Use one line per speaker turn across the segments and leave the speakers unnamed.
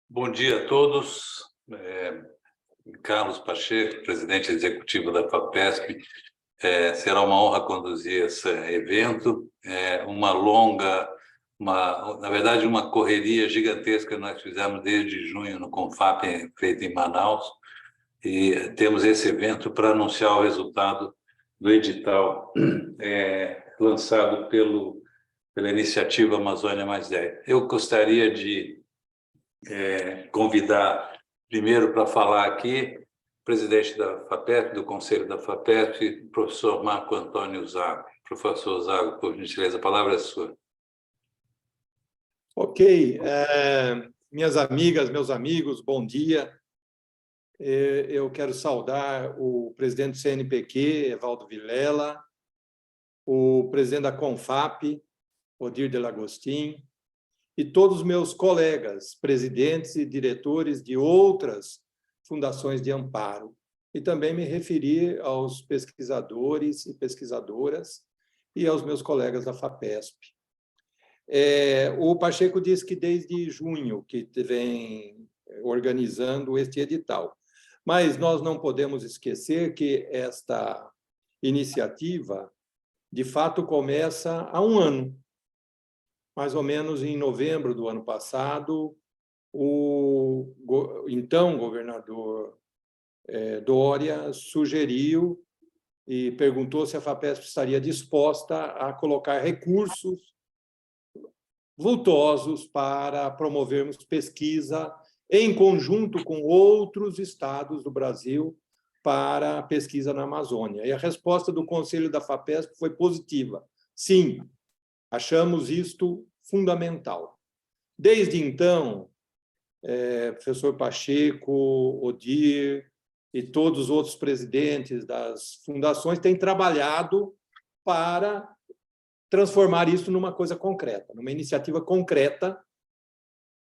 Bom dia a todos. Carlos Pacheco, presidente executivo da FAPESP. Será uma honra conduzir esse evento. Na verdade, uma correria gigantesca que nós fizemos desde junho no CONFAP, feito em Manaus, e temos esse evento para anunciar o resultado do edital lançado pela iniciativa Amazônia Mais 10. Eu gostaria de convidar primeiro para falar aqui o presidente da FAPESP, do Conselho da FAPESP, professor Marco Antônio Zago. Professor Zago, por gentileza, a palavra é sua.
Ok. Minhas amigas, meus amigos, bom dia. Eu quero saudar o presidente do CNPq, Evaldo Vilela, o presidente da CONFAP, Odir Delagostin, e todos os meus colegas, presidentes e diretores de outras fundações de amparo. E também me referir aos pesquisadores e pesquisadoras e aos meus colegas da FAPESP. O Pacheco disse que desde junho que vem organizando este edital. Mas nós não podemos esquecer que esta iniciativa, de fato, começa há um ano. Mais ou menos em novembro do ano passado, o então governador Dória sugeriu e perguntou se a FAPESP estaria disposta a colocar recursos vultosos para promovermos pesquisa em conjunto com outros estados do Brasil para a pesquisa na Amazônia. E a resposta do Conselho da FAPESP foi positiva. Sim, achamos isto fundamental. Desde então, professor Pacheco, Odir e todos os outros presidentes das fundações têm trabalhado para transformar isso numa coisa concreta, numa iniciativa concreta.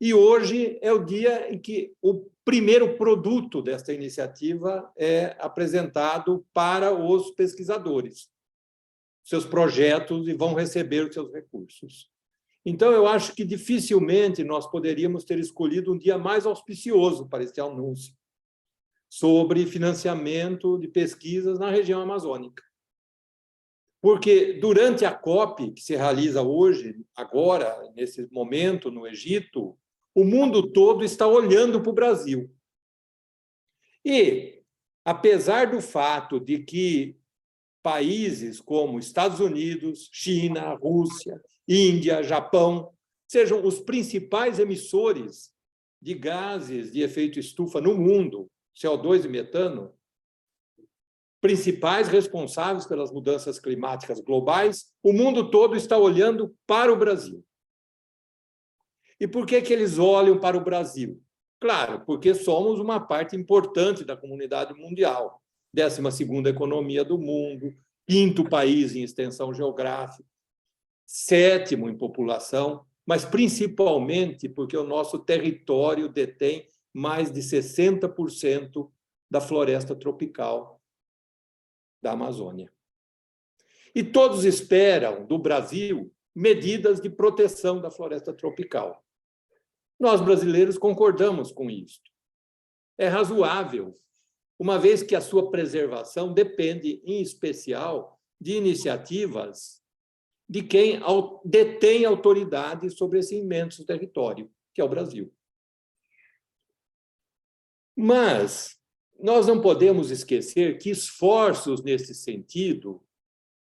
E hoje é o dia em que o primeiro produto desta iniciativa é apresentado para os pesquisadores, seus projetos, e vão receber os seus recursos. Então, eu acho que dificilmente nós poderíamos ter escolhido um dia mais auspicioso para este anúncio sobre financiamento de pesquisas na região amazônica. Porque durante a COP, que se realiza hoje, agora, nesse momento, no Egito, o mundo todo está olhando para o Brasil. E, apesar do fato de que países como Estados Unidos, China, Rússia, Índia, Japão, sejam os principais emissores de gases de efeito estufa no mundo, CO2 e metano, principais responsáveis pelas mudanças climáticas globais, o mundo todo está olhando para o Brasil. E por que eles olham para o Brasil? Claro, porque somos uma parte importante da comunidade mundial, 12ª economia do mundo, 5º país em extensão geográfica, 7º em população, mas principalmente porque o nosso território detém mais de 60% da floresta tropical da Amazônia. E todos esperam do Brasil medidas de proteção da floresta tropical. Nós, brasileiros, concordamos com isso. É razoável, uma vez que a sua preservação depende, em especial, de iniciativas de quem detém autoridade sobre esse imenso território, que é o Brasil. Mas nós não podemos esquecer que esforços nesse sentido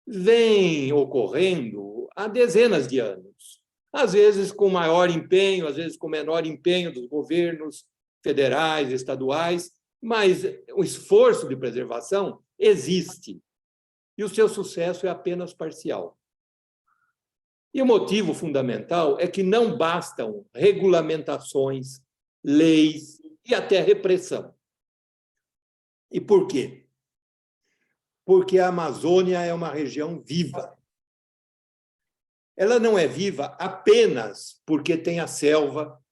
vêm ocorrendo há dezenas de anos, às vezes com maior empenho, às vezes com menor empenho dos governos federais, estaduais, mas o esforço de preservação existe e o seu sucesso é apenas parcial. E o motivo fundamental é que não bastam regulamentações, leis e até repressão. E por quê? Porque a Amazônia é uma região viva. Ela não é viva apenas porque tem a selva,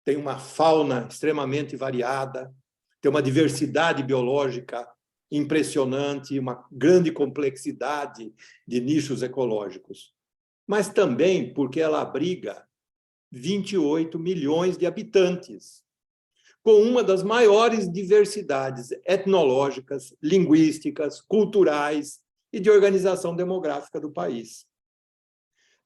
tem uma fauna extremamente variada, tem uma diversidade biológica impressionante, uma grande complexidade de nichos ecológicos, mas também porque ela abriga 28 milhões de habitantes, com uma das maiores diversidades etnológicas, linguísticas, culturais e de organização demográfica do país.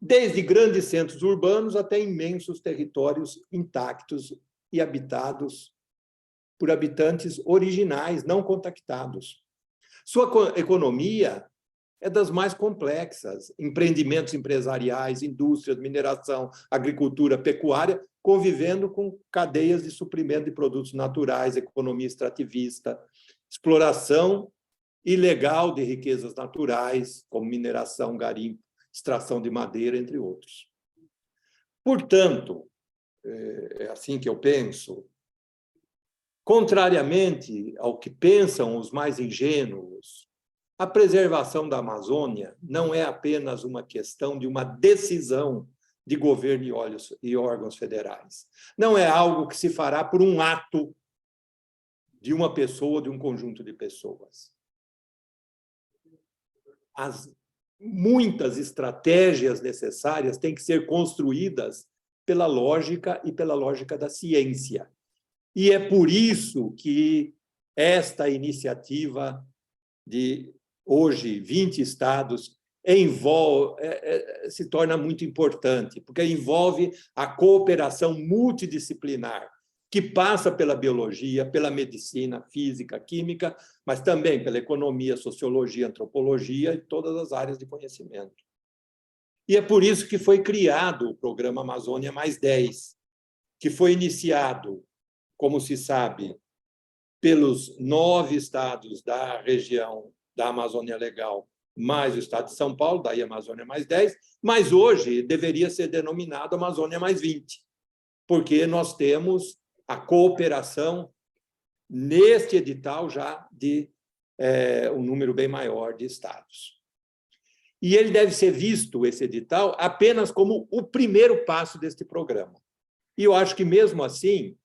Desde grandes centros urbanos até imensos territórios intactos e habitados por habitantes originais, não contactados. Sua economia é das mais complexas, empreendimentos empresariais, indústrias, mineração, agricultura, pecuária, convivendo com cadeias de suprimento de produtos naturais, economia extrativista, exploração ilegal de riquezas naturais, como mineração, garimpo, extração de madeira, entre outros. Portanto, é assim que eu penso, contrariamente ao que pensam os mais ingênuos, a preservação da Amazônia não é apenas uma questão de uma decisão de governo e órgãos federais. Não é algo que se fará por um ato de uma pessoa, de um conjunto de pessoas. As muitas estratégias necessárias têm que ser construídas pela lógica e pela lógica da ciência. E é por isso que esta iniciativa de hoje 20 estados se torna muito importante, porque envolve a cooperação multidisciplinar, que passa pela biologia, pela medicina, física, química, mas também pela economia, sociologia, antropologia e todas as áreas de conhecimento. E é por isso que foi criado o programa Amazônia Mais 10, que foi iniciado, como se sabe, pelos 9 estados da região da Amazônia Legal, mais o estado de São Paulo, daí Amazônia Mais 10, mas hoje deveria ser denominado Amazônia Mais 20, porque nós temos a cooperação neste edital já de um número bem maior de estados. E ele deve ser visto, esse edital, apenas como o primeiro passo deste programa. E eu acho que, mesmo assim,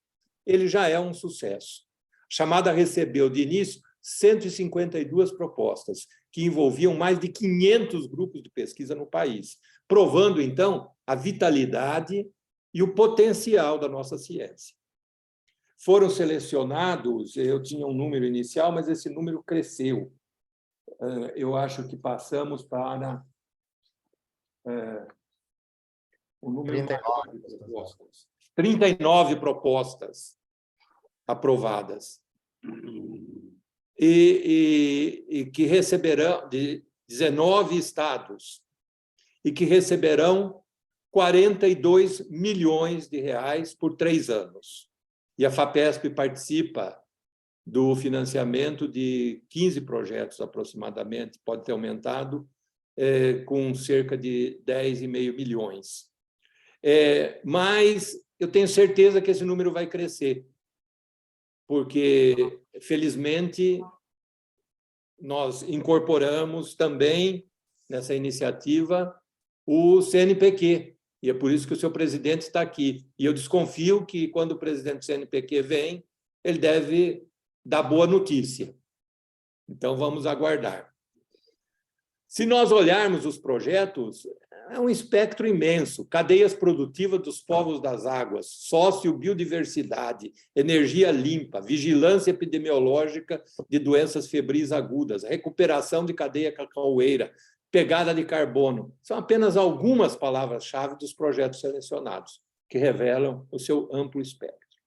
ele já é um sucesso. A chamada recebeu, de início, 152 propostas, que envolviam mais de 500 grupos de pesquisa no país, provando, então, a vitalidade e o potencial da nossa ciência. Foram selecionados, eu tinha um número inicial, mas esse número cresceu. Eu acho que passamos para o número 39 de propostas. 39 propostas aprovadas. E que receberão, de 19 estados, e que receberão 42 milhões de reais por 3 anos. E a FAPESP participa do financiamento de 15 projetos, aproximadamente, pode ter aumentado, com cerca de 10,5 milhões. Mas eu tenho certeza que esse número vai crescer, porque, felizmente, nós incorporamos também, nessa iniciativa, o CNPq, e é por isso que o seu presidente está aqui. E eu desconfio que, quando o presidente do CNPq vem, ele deve dar boa notícia. Então, vamos aguardar. Se nós olharmos os projetos, é um espectro imenso: cadeias produtivas dos povos das águas, sociobiodiversidade, energia limpa, vigilância epidemiológica de doenças febris agudas, recuperação de cadeia cacaueira, pegada de carbono. São apenas algumas palavras-chave dos projetos selecionados, que revelam o seu amplo espectro.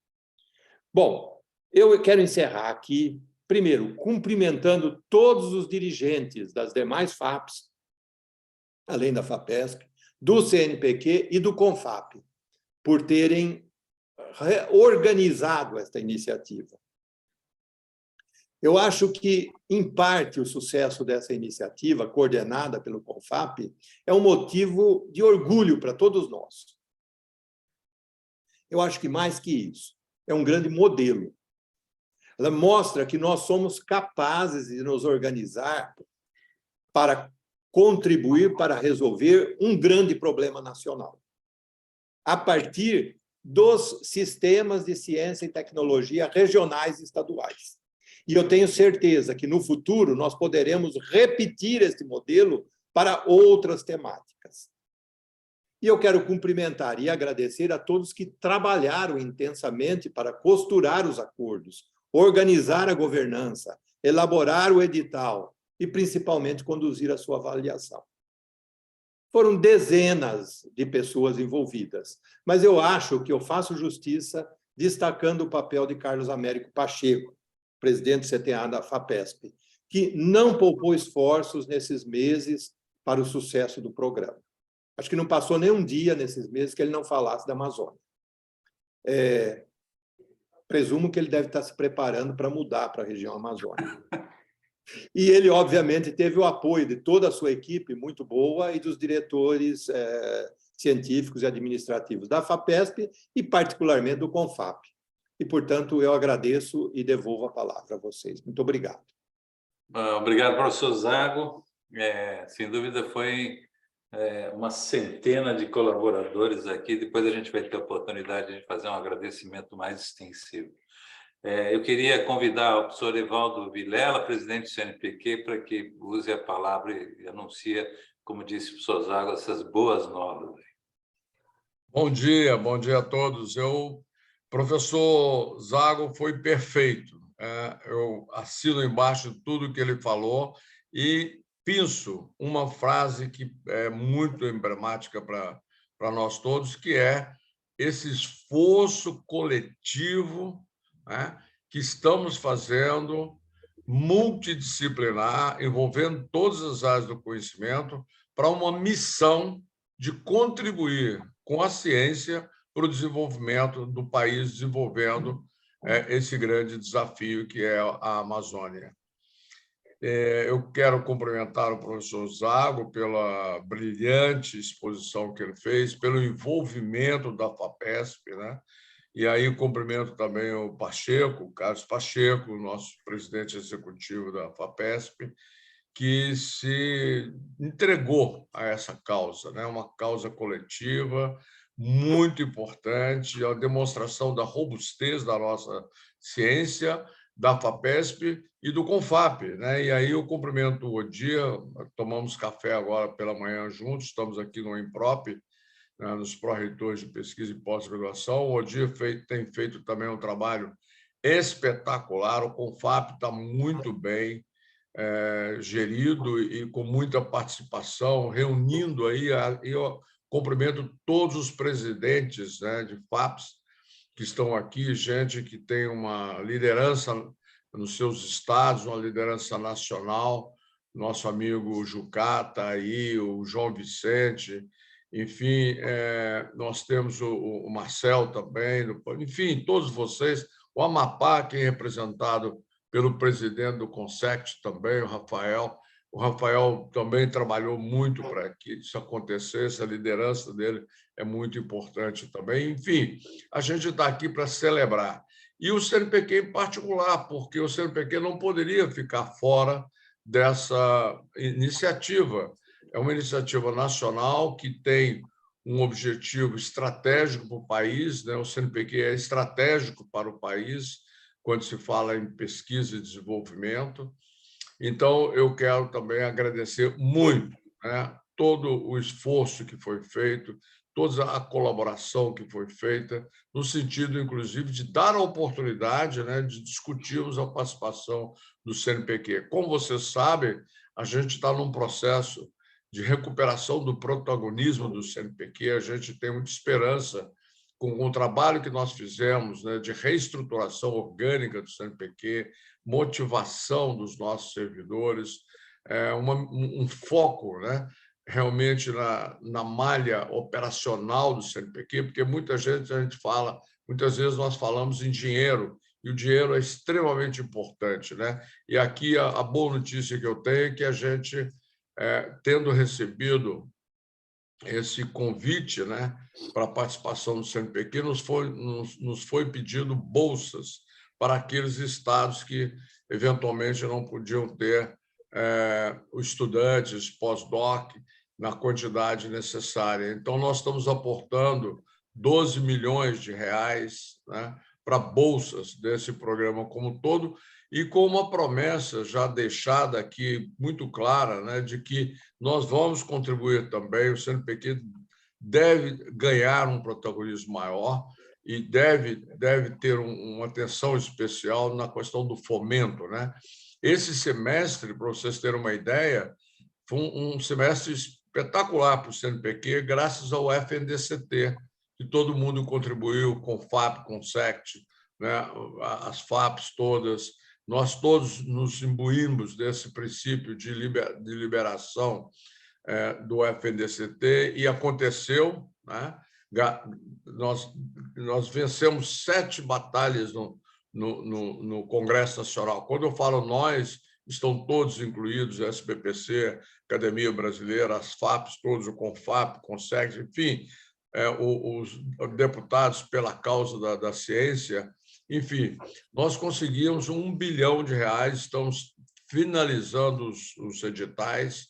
Bom, eu quero encerrar aqui, primeiro, cumprimentando todos os dirigentes das demais FAPs, além da FAPESP, do CNPq e do CONFAP, por terem organizado esta iniciativa. Eu acho que, em parte, o sucesso dessa iniciativa, coordenada pelo CONFAP, é um motivo de orgulho para todos nós. Eu acho que, mais que isso, é um grande modelo. Ela mostra que nós somos capazes de nos organizar para contribuir para resolver um grande problema nacional, a partir dos sistemas de ciência e tecnologia regionais e estaduais. E eu tenho certeza que, no futuro, nós poderemos repetir este modelo para outras temáticas. E eu quero cumprimentar e agradecer a todos que trabalharam intensamente para costurar os acordos, organizar a governança, elaborar o edital e, principalmente, conduzir a sua avaliação. Foram dezenas de pessoas envolvidas, mas eu acho que eu faço justiça destacando o papel de Carlos Américo Pacheco, presidente CTA da FAPESP, que não poupou esforços nesses meses para o sucesso do programa. Acho que não passou nem um dia nesses meses que ele não falasse da Amazônia. Presumo que ele deve estar se preparando para mudar para a região amazônica. E ele, obviamente, teve o apoio de toda a sua equipe, muito boa, e dos diretores científicos e administrativos da FAPESP e, particularmente, do CONFAP. E, portanto, eu agradeço e devolvo a palavra a vocês. Muito obrigado.
Obrigado, professor Zago. Sem dúvida, foi uma centena de colaboradores aqui. Depois a gente vai ter a oportunidade de fazer um agradecimento mais extensivo. Eu queria convidar o professor Evaldo Vilela, presidente do CNPq, para que use a palavra e anuncie, como disse o professor Zago, essas boas novas.
Bom dia a todos. Professor Zago foi perfeito. Eu assino embaixo tudo que ele falou e penso uma frase que é muito emblemática para nós todos, que é esse esforço coletivo, né, que estamos fazendo, multidisciplinar, envolvendo todas as áreas do conhecimento, para uma missão de contribuir com a ciência para o desenvolvimento do país, desenvolvendo esse grande desafio que é a Amazônia. Eu quero cumprimentar o professor Zago pela brilhante exposição que ele fez, pelo envolvimento da FAPESP, né? E aí cumprimento também o Pacheco, o Carlos Pacheco, nosso presidente executivo da FAPESP, que se entregou a essa causa, né? Uma causa coletiva muito importante, a demonstração da robustez da nossa ciência, da FAPESP e do CONFAP, né? E aí eu cumprimento o Odir, tomamos café agora pela manhã juntos, estamos aqui no IMPROP, né, nos pró-reitores de pesquisa e pós-graduação. O Odir tem feito também um trabalho espetacular, o CONFAP está muito bem gerido e com muita participação, reunindo aí, eu cumprimento todos os presidentes, né, de FAPs que estão aqui, gente que tem uma liderança nos seus estados, uma liderança nacional, nosso amigo Jucá está aí, o João Vicente, enfim, nós temos o Marcel também, enfim, todos vocês, o Amapá, que é representado pelo presidente do CONSECT também, o Rafael. O Rafael também trabalhou muito para que isso acontecesse, a liderança dele é muito importante também. Enfim, a gente está aqui para celebrar. E o CNPq em particular, porque o CNPq não poderia ficar fora dessa iniciativa. É uma iniciativa nacional que tem um objetivo estratégico para o país, né? O CNPq é estratégico para o país, quando se fala em pesquisa e desenvolvimento. Então, eu quero também agradecer muito, né, todo o esforço que foi feito, toda a colaboração que foi feita, no sentido, inclusive, de dar a oportunidade, né, de discutirmos a participação do CNPq. Como vocês sabem, a gente está num processo de recuperação do protagonismo do CNPq, a gente tem muita esperança com o trabalho que nós fizemos, né, de reestruturação orgânica do CNPq, motivação dos nossos servidores, um foco, né, realmente na malha operacional do CNPq, porque muitas vezes nós falamos em dinheiro e o dinheiro é extremamente importante, né? E aqui a boa notícia que eu tenho é que a gente, tendo recebido esse convite, né, para a participação do CNPq, nos foi pedido bolsas para aqueles estados que, eventualmente, não podiam ter os estudantes pós-doc na quantidade necessária. Então, nós estamos aportando 12 milhões de reais, né, para bolsas desse programa como um todo, e com uma promessa já deixada aqui muito clara, né, de que nós vamos contribuir também, o CNPq deve ganhar um protagonismo maior e deve ter uma atenção especial na questão do fomento, né? Esse semestre, para vocês terem uma ideia, foi um semestre espetacular para o CNPq, graças ao FNDCT, que todo mundo contribuiu, com o FAP, com o SECT, né? As FAPs todas. Nós todos nos imbuímos desse princípio de liberação do FNDCT e aconteceu, né? Nós vencemos 7 batalhas no Congresso Nacional. Quando eu falo nós, estão todos incluídos, a SBPC, Academia Brasileira, as FAPs, todos, o CONFAP, CONSEC, enfim, os deputados pela causa da ciência. Enfim, nós conseguimos R$1 bilhão, estamos finalizando os editais.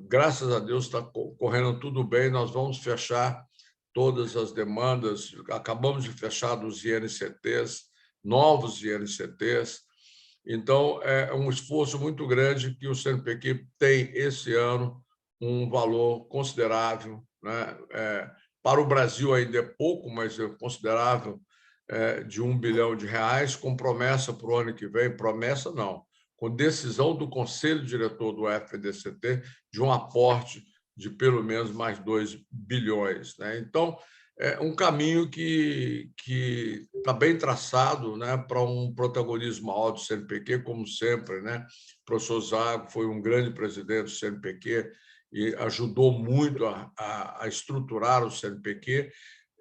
Graças a Deus está correndo tudo bem, nós vamos fechar todas as demandas, acabamos de fechar dos INCTs, novos INCTs. Então, é um esforço muito grande que o CNPq tem esse ano um valor considerável, né? Para o Brasil ainda é pouco, mas é considerável, de R$1 bilhão, com promessa para o ano que vem, promessa não, com decisão do Conselho Diretor do FNDCT de um aporte de pelo menos mais 2 bilhões. Né? Então, é um caminho que está bem traçado, né, para um protagonismo maior do CNPq, como sempre. Né? O professor Zago foi um grande presidente do CNPq e ajudou muito a estruturar o CNPq.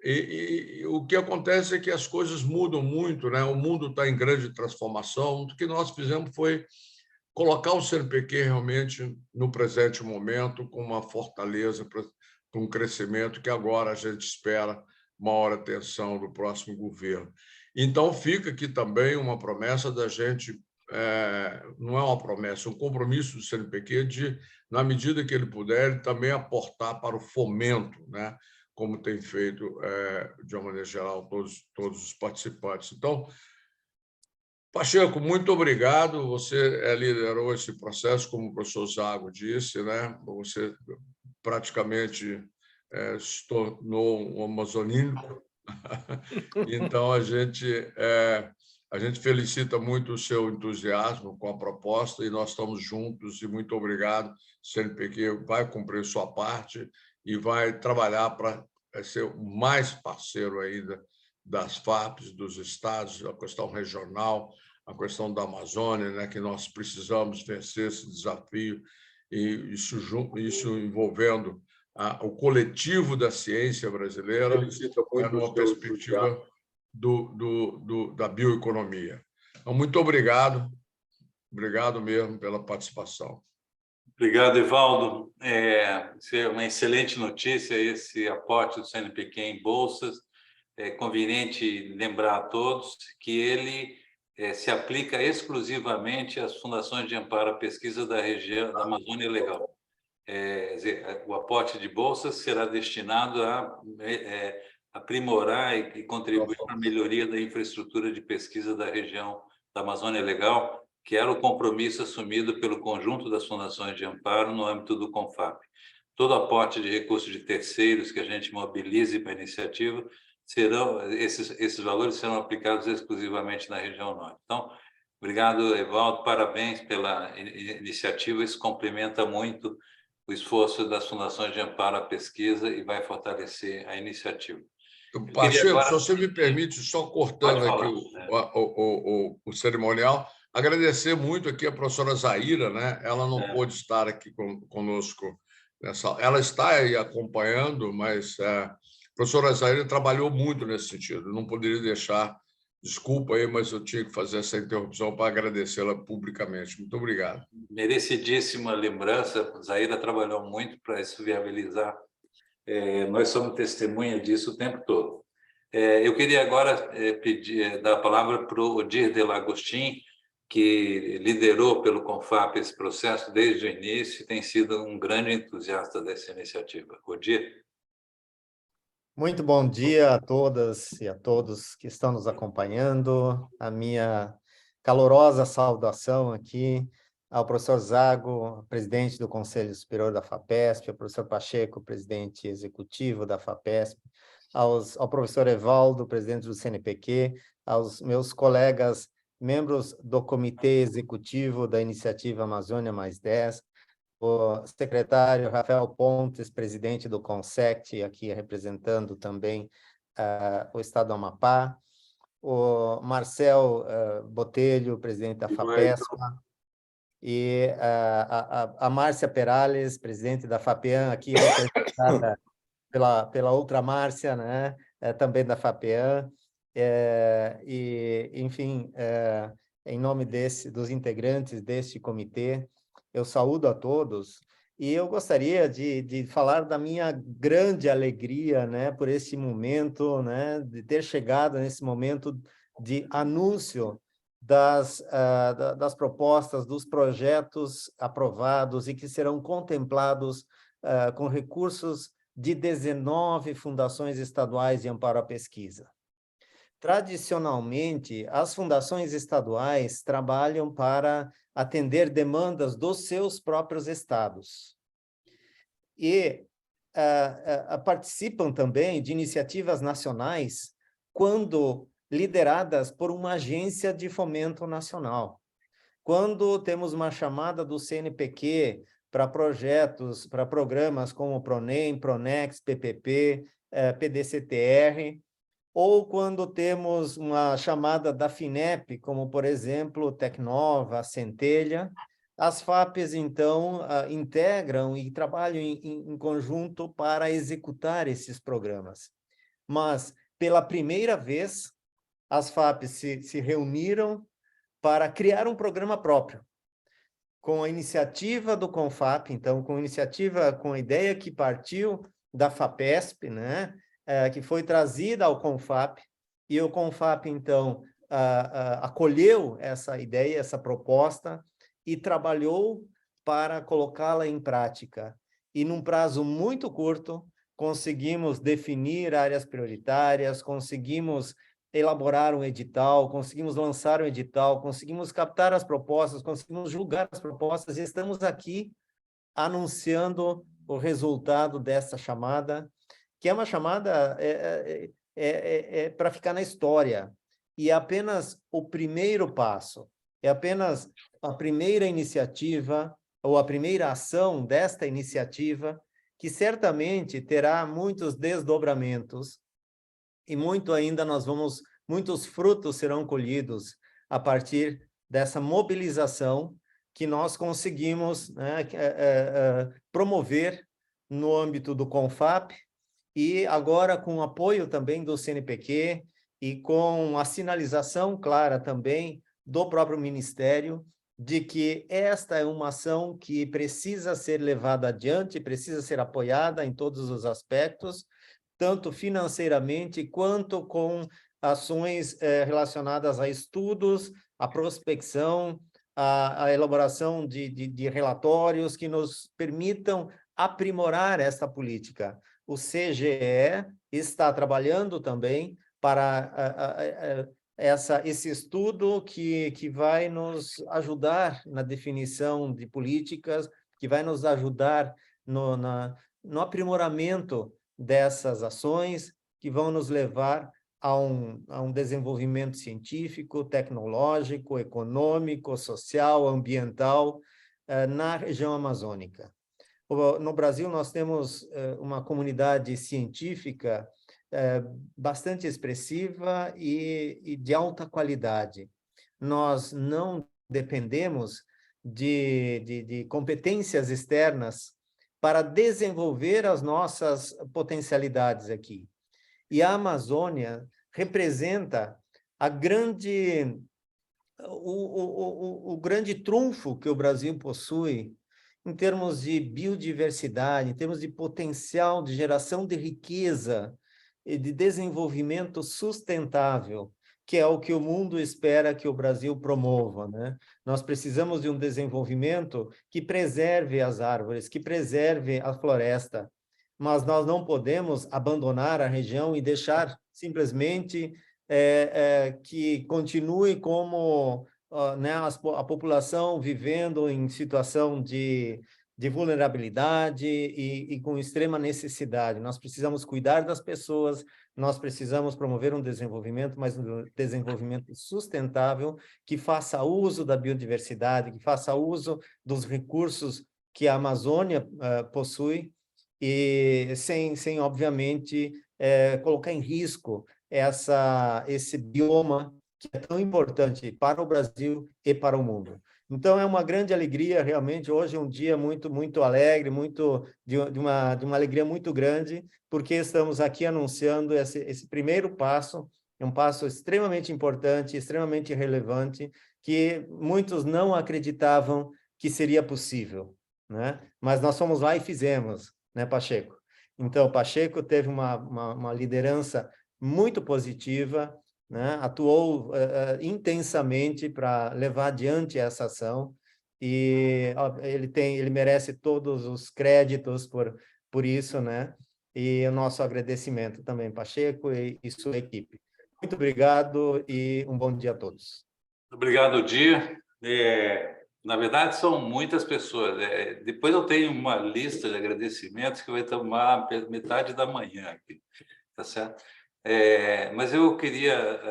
E o que acontece é que as coisas mudam muito, né? O mundo está em grande transformação. O que nós fizemos foi colocar o CNPq realmente no presente momento com uma fortaleza para um crescimento que agora a gente espera maior atenção do próximo governo. Então, fica aqui também uma promessa da gente, não é uma promessa, é um compromisso do CNPq de, na medida que ele puder, também aportar para o fomento, né? Como tem feito, de uma maneira geral, todos os participantes. Então, Pacheco, muito obrigado. Você liderou esse processo, como o professor Zago disse, né? Você praticamente se tornou um amazonino. Então, a gente felicita muito o seu entusiasmo com a proposta e nós estamos juntos. E muito obrigado. O CNPq vai cumprir sua parte e vai trabalhar para ser o mais parceiro ainda das FAPs, dos estados, a questão regional, a questão da Amazônia, né, que nós precisamos vencer esse desafio, e isso envolvendo o coletivo da ciência brasileira, numa perspectiva da bioeconomia. Então, muito obrigado mesmo pela participação.
Obrigado, Evaldo. É uma excelente notícia esse aporte do CNPq em bolsas. É conveniente lembrar a todos que ele se aplica exclusivamente às fundações de amparo à pesquisa da região da Amazônia Legal. Quer dizer, o aporte de bolsas será destinado a aprimorar e contribuir para a melhoria da infraestrutura de pesquisa da região da Amazônia Legal, que era o compromisso assumido pelo conjunto das fundações de amparo no âmbito do CONFAP. Todo aporte de recursos de terceiros que a gente mobilize para a iniciativa, esses valores serão aplicados exclusivamente na região norte. Então, obrigado, Evaldo, parabéns pela iniciativa, isso complementa muito o esforço das fundações de amparo à pesquisa e vai fortalecer a iniciativa.
Pacheco, se você me permite, só cortando aqui o cerimonial, agradecer muito aqui a professora Zaira, né? Ela não pôde estar aqui conosco ela está aí acompanhando, mas a professora Zaira trabalhou muito nesse sentido, não poderia deixar Desculpa aí, mas eu tinha que fazer essa interrupção para agradecê-la publicamente. Muito obrigado.
Merecidíssima lembrança. Zaida trabalhou muito para isso viabilizar. Nós somos testemunha disso o tempo todo. Eu queria agora dar a palavra para o Odir de Lagostin, que liderou pelo CONFAP esse processo desde o início e tem sido um grande entusiasta dessa iniciativa. Odir?
Muito bom dia a todas e a todos que estão nos acompanhando. A minha calorosa saudação aqui ao professor Zago, presidente do Conselho Superior da FAPESP, ao professor Pacheco, presidente executivo da FAPESP, ao professor Evaldo, presidente do CNPq, aos meus colegas, membros do Comitê Executivo da Iniciativa Amazônia Mais 10, o secretário Rafael Pontes, presidente do CONSECT, aqui representando também o Estado do Amapá, o Marcel Botelho, presidente da FAPESPA, e a Márcia Perales, presidente da FAPEAM, aqui representada pela outra Márcia, né? Também da FAPEAM, e, enfim, em nome dos integrantes deste comitê, eu saúdo a todos e eu gostaria de falar da minha grande alegria, né, por esse momento, né, de ter chegado nesse momento de anúncio das propostas, dos projetos aprovados e que serão contemplados com recursos de 19 fundações estaduais de amparo à pesquisa. Tradicionalmente, as fundações estaduais trabalham para atender demandas dos seus próprios estados. E participam também de iniciativas nacionais quando lideradas por uma agência de fomento nacional. Quando temos uma chamada do CNPq para projetos, para programas como PRONEM, PRONEX, PPP, PDCTR, ou quando temos uma chamada da FINEP, como, por exemplo, Tecnova, Centelha, as FAPES, então, integram e trabalham em conjunto para executar esses programas. Mas, pela primeira vez, as FAPES se reuniram para criar um programa próprio, com a iniciativa do CONFAP, então, com a ideia que partiu da FAPESP, né? Que foi trazida ao CONFAP, e o CONFAP, então, acolheu essa ideia, essa proposta, e trabalhou para colocá-la em prática. E, num prazo muito curto, conseguimos definir áreas prioritárias, conseguimos elaborar um edital, conseguimos lançar um edital, conseguimos captar as propostas, conseguimos julgar as propostas, e estamos aqui anunciando o resultado dessa chamada, que é uma chamada para ficar na história, e é apenas o primeiro passo, é apenas a primeira iniciativa, ou a primeira ação desta iniciativa, que certamente terá muitos desdobramentos, e muitos frutos serão colhidos a partir dessa mobilização que nós conseguimos, né, promover no âmbito do CONFAP, e agora com o apoio também do CNPq e com a sinalização clara também do próprio Ministério de que esta é uma ação que precisa ser levada adiante, precisa ser apoiada em todos os aspectos, tanto financeiramente quanto com ações relacionadas a estudos, a prospecção, a elaboração de relatórios que nos permitam aprimorar esta política. O CGE está trabalhando também para esse estudo que vai nos ajudar na definição de políticas, que vai nos ajudar no aprimoramento dessas ações, que vão nos levar a um desenvolvimento científico, tecnológico, econômico, social, ambiental na região amazônica. No Brasil, nós temos uma comunidade científica bastante expressiva e de alta qualidade. Nós não dependemos de competências externas para desenvolver as nossas potencialidades aqui. E a Amazônia representa o grande trunfo que o Brasil possui em termos de biodiversidade, em termos de potencial de geração de riqueza e de desenvolvimento sustentável, que é o que o mundo espera que o Brasil promova, né? Nós precisamos de um desenvolvimento que preserve as árvores, que preserve a floresta, mas nós não podemos abandonar a região e deixar simplesmente que continue como né, a população vivendo em situação de vulnerabilidade e com extrema necessidade. Nós precisamos cuidar das pessoas, nós precisamos promover um desenvolvimento, mas um desenvolvimento sustentável, que faça uso da biodiversidade, que faça uso dos recursos que a Amazônia possui, e sem obviamente, colocar em risco esse bioma que é tão importante para o Brasil e para o mundo. Então, é uma grande alegria, realmente, hoje é um dia muito alegre, de uma alegria muito grande, porque estamos aqui anunciando esse primeiro passo, é um passo extremamente importante, extremamente relevante, que muitos não acreditavam que seria possível, né? Mas nós fomos lá e fizemos, né, Pacheco? Então, Pacheco teve uma liderança muito positiva, né? Atuou intensamente para levar adiante essa ação, e ele merece todos os créditos por isso, né? E o nosso agradecimento também, Pacheco e sua equipe. Muito obrigado e um bom dia a todos.
Obrigado, Dir. Na verdade, são muitas pessoas. Depois eu tenho uma lista de agradecimentos que vai tomar metade da manhã aqui, tá certo? Mas eu queria,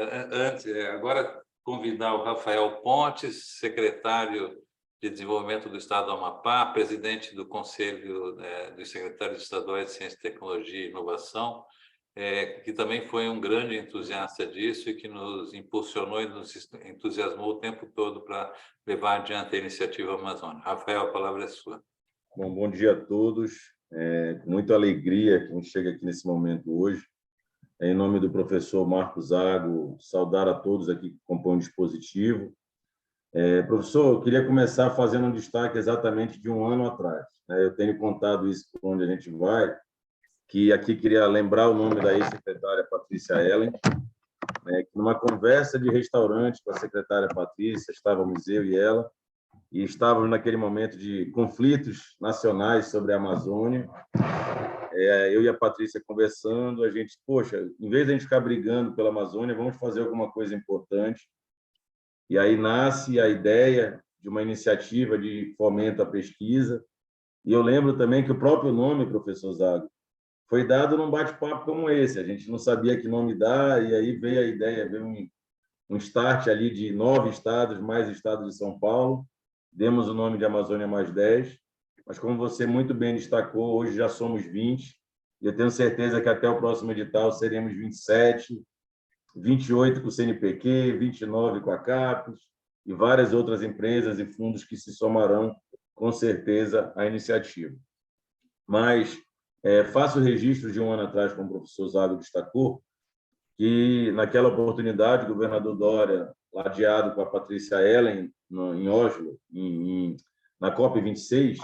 agora, convidar o Rafael Pontes, secretário de Desenvolvimento do Estado do Amapá, presidente do Conselho dos Secretários Estaduais de Ciência, Tecnologia e Inovação, que também foi um grande entusiasta disso e que nos impulsionou e nos entusiasmou o tempo todo para levar adiante a iniciativa Amazônia. Rafael, a palavra é sua.
Bom dia a todos. Com muita alegria que a gente chega aqui nesse momento hoje. Em nome do professor Marcos Zago, saudar a todos aqui que compõem o dispositivo. Professor, eu queria começar fazendo um destaque exatamente de um ano atrás. Eu tenho contado isso por onde a gente vai, que aqui queria lembrar o nome da ex-secretária Patrícia Ellen, que numa conversa de restaurante com a secretária Patrícia, estávamos eu e ela, e estávamos naquele momento de conflitos nacionais sobre a Amazônia. Eu e a Patrícia conversando, a gente, poxa, em vez de a gente ficar brigando pela Amazônia, vamos fazer alguma coisa importante. E aí nasce a ideia de uma iniciativa de fomento à pesquisa. E eu lembro também que o próprio nome, professor Zago, foi dado num bate-papo como esse. A gente não sabia que nome dar, e aí veio a ideia, veio um start ali de 9 estados, mais o estado de São Paulo. Demos o nome de Amazônia mais 10, mas como você muito bem destacou, hoje já somos 20, e eu tenho certeza que até o próximo edital seremos 27, 28 com o CNPq, 29 com a CAPES, e várias outras empresas e fundos que se somarão, com certeza, à iniciativa. Mas faço o registro de um ano atrás, como o professor Zago destacou, que, naquela oportunidade, o governador Dória, ladeado com a Patrícia Ellen, em Oslo, na COP26,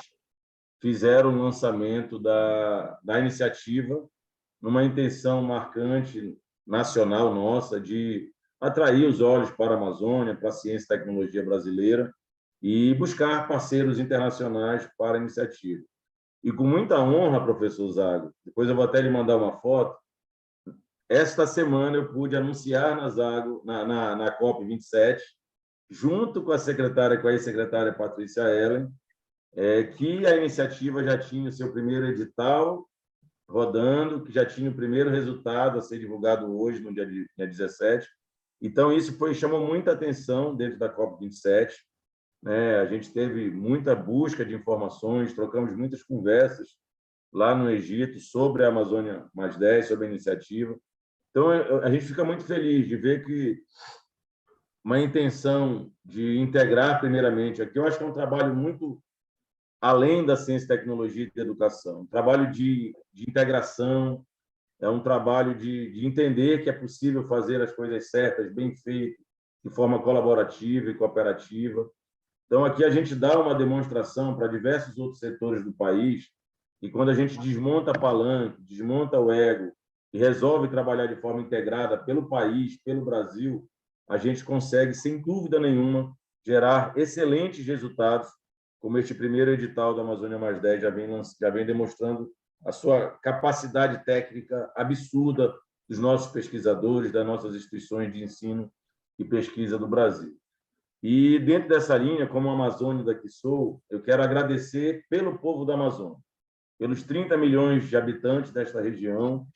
fizeram o lançamento da iniciativa numa intenção marcante nacional nossa de atrair os olhos para a Amazônia, para a ciência e tecnologia brasileira e buscar parceiros internacionais para a iniciativa. E com muita honra, professor Zago, depois eu vou até lhe mandar uma foto, esta semana eu pude anunciar na Zago, na COP27, junto com a ex-secretária Patrícia Ellen, que a iniciativa já tinha o seu primeiro edital rodando, que já tinha o primeiro resultado a ser divulgado hoje, no dia 17. Então, isso chamou muita atenção dentro da COP27. A gente teve muita busca de informações, trocamos muitas conversas lá no Egito sobre a Amazônia mais 10, sobre a iniciativa. Então, a gente fica muito feliz de ver que uma intenção de integrar, primeiramente, aqui, eu acho que é um trabalho muito além da ciência, tecnologia e da educação, um trabalho de integração, é um trabalho de entender que é possível fazer as coisas certas, bem feitas, de forma colaborativa e cooperativa. Então, aqui a gente dá uma demonstração para diversos outros setores do país, e quando a gente desmonta palanque, desmonta o ego e resolve trabalhar de forma integrada pelo país, pelo Brasil, a gente consegue, sem dúvida nenhuma, gerar excelentes resultados, como este primeiro edital da Amazônia Mais 10 já vem demonstrando a sua capacidade técnica absurda dos nossos pesquisadores, das nossas instituições de ensino e pesquisa do Brasil. E, dentro dessa linha, como amazônida que sou, eu quero agradecer pelo povo da Amazônia, pelos 30 milhões de habitantes desta região,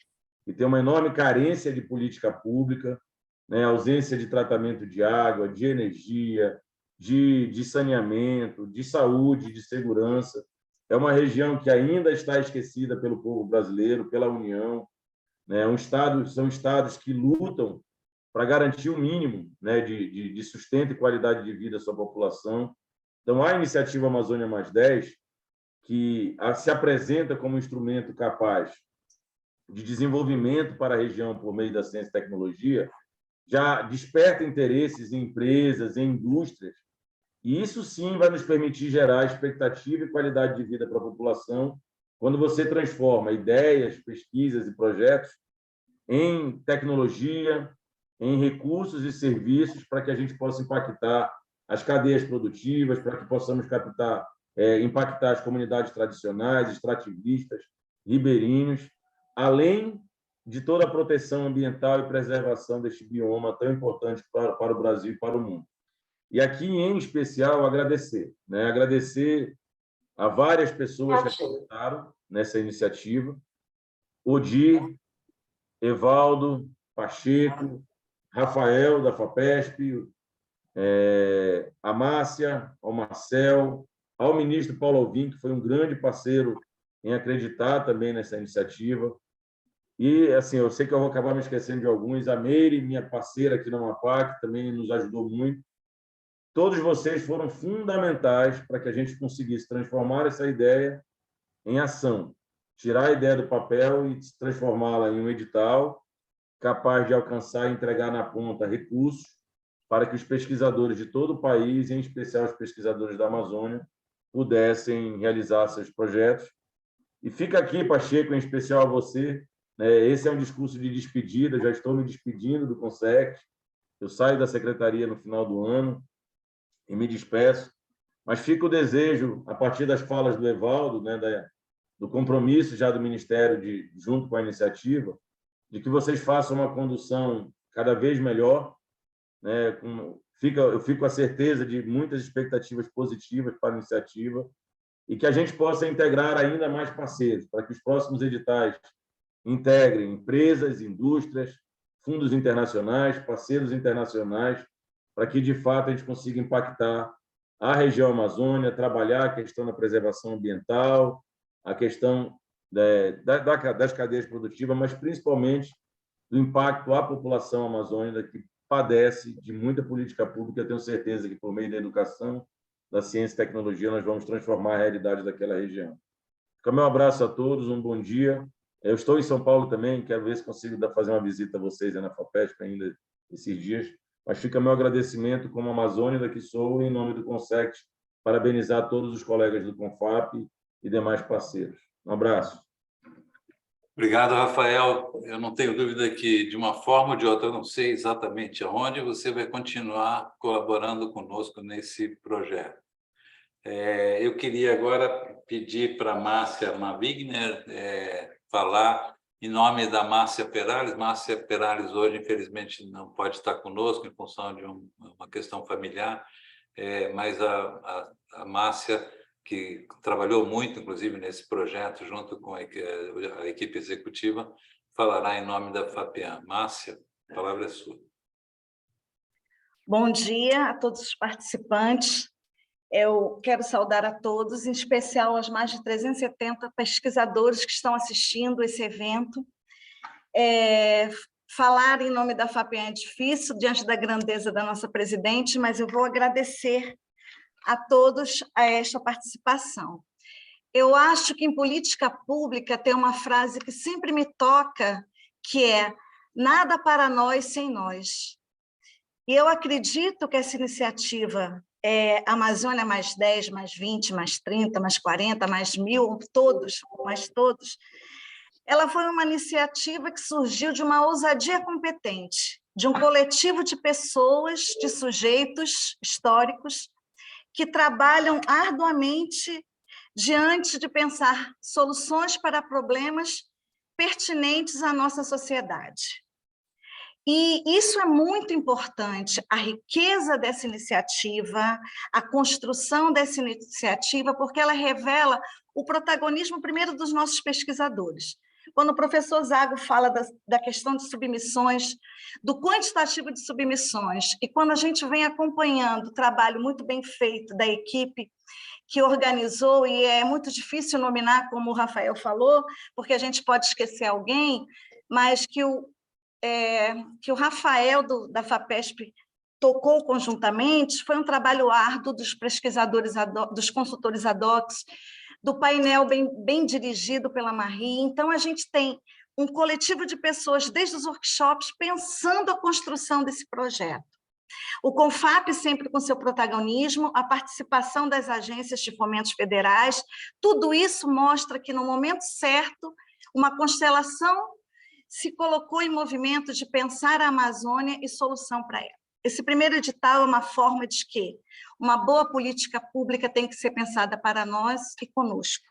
que tem uma enorme carência de política pública, né, ausência de tratamento de água, de energia, de saneamento, de saúde, de segurança. É uma região que ainda está esquecida pelo povo brasileiro, pela União, né? São estados que lutam para garantir o mínimo, né, de sustento e qualidade de vida à sua população. Então, a iniciativa Amazônia Mais 10, que se apresenta como um instrumento capaz de desenvolvimento para a região por meio da ciência e tecnologia, já desperta interesses em empresas, em indústrias, e isso sim vai nos permitir gerar expectativa e qualidade de vida para a população, quando você transforma ideias, pesquisas e projetos em tecnologia, em recursos e serviços para que a gente possa impactar as cadeias produtivas, para que possamos impactar as comunidades tradicionais, extrativistas, ribeirinhos, além de toda a proteção ambiental e preservação deste bioma tão importante para o Brasil e para o mundo. E aqui, em especial, agradecer a várias pessoas que acreditaram nessa iniciativa: Odir, Evaldo, Pacheco, Rafael, da FAPESP, a Márcia, ao Marcel, ao ministro Paulo Alvim, que foi um grande parceiro em acreditar também nessa iniciativa. E, assim, eu sei que eu vou acabar me esquecendo de alguns. A Meire, minha parceira aqui na Amapá, que também nos ajudou muito. Todos vocês foram fundamentais para que a gente conseguisse transformar essa ideia em ação, tirar a ideia do papel e transformá-la em um edital capaz de alcançar e entregar na ponta recursos para que os pesquisadores de todo o país, em especial os pesquisadores da Amazônia, pudessem realizar seus projetos. E fica aqui, Pacheco, em especial a você, né? Esse é um discurso de despedida, já estou me despedindo do CONSEC, eu saio da secretaria no final do ano e me despeço, mas fica o desejo, a partir das falas do Evaldo, né, do compromisso já do Ministério junto com a iniciativa, de que vocês façam uma condução cada vez melhor, né? Eu fico com a certeza de muitas expectativas positivas para a iniciativa e que a gente possa integrar ainda mais parceiros, para que os próximos editais integrem empresas, indústrias, fundos internacionais, parceiros internacionais, para que, de fato, a gente consiga impactar a região Amazônia, trabalhar a questão da preservação ambiental, a questão das cadeias produtivas, mas principalmente do impacto à população amazônica, que padece de muita política pública. Eu tenho certeza que, por meio da educação, da ciência e tecnologia, nós vamos transformar a realidade daquela região. Fica meu abraço a todos, um bom dia. Eu estou em São Paulo também, quero ver se consigo fazer uma visita a vocês na FAPESP ainda esses dias, mas fica meu agradecimento como amazônida que sou, em nome do CONSEC, parabenizar todos os colegas do CONFAP e demais parceiros. Um abraço.
Obrigado, Rafael. Eu não tenho dúvida que, de uma forma ou de outra, eu não sei exatamente aonde, você vai continuar colaborando conosco nesse projeto. Eu queria agora pedir para a Márcia Mavigner falar em nome da Márcia Perales. Márcia Perales hoje, infelizmente, não pode estar conosco em função de uma questão familiar, mas a Márcia, que trabalhou muito, inclusive, nesse projeto, junto com a equipe executiva, falará em nome da FAPEAM. Márcia, a palavra é sua.
Bom dia a todos os participantes. Eu quero saudar a todos, em especial aos mais de 370 pesquisadores que estão assistindo esse evento. Falar em nome da FAPEAM é difícil, diante da grandeza da nossa presidente, mas eu vou agradecer a todos a esta participação. Eu acho que em política pública tem uma frase que sempre me toca que é Nada para Nós Sem Nós. E eu acredito que essa iniciativa Amazônia mais 10, mais 20, mais 30, mais 40, mais 1000, todos, ela foi uma iniciativa que surgiu de uma ousadia competente, de um coletivo de pessoas, de sujeitos históricos, que trabalham arduamente diante de pensar soluções para problemas pertinentes à nossa sociedade. E isso é muito importante, a riqueza dessa iniciativa, a construção dessa iniciativa, porque ela revela o protagonismo, primeiro, dos nossos pesquisadores. Quando o professor Zago fala da questão de submissões, do quantitativo de submissões, e quando a gente vem acompanhando o trabalho muito bem feito da equipe que organizou, e é muito difícil nominar, como o Rafael falou, porque a gente pode esquecer alguém, mas que o Rafael da FAPESP tocou conjuntamente, foi um trabalho árduo dos pesquisadores, dos consultores ad hoc, do painel bem dirigido pela Marie. Então, a gente tem um coletivo de pessoas, desde os workshops, pensando a construção desse projeto. O CONFAP sempre com seu protagonismo, a participação das agências de fomentos federais, tudo isso mostra que, no momento certo, uma constelação se colocou em movimento de pensar a Amazônia e solução para ela. Esse primeiro edital é uma forma de que uma boa política pública tem que ser pensada para nós e conosco.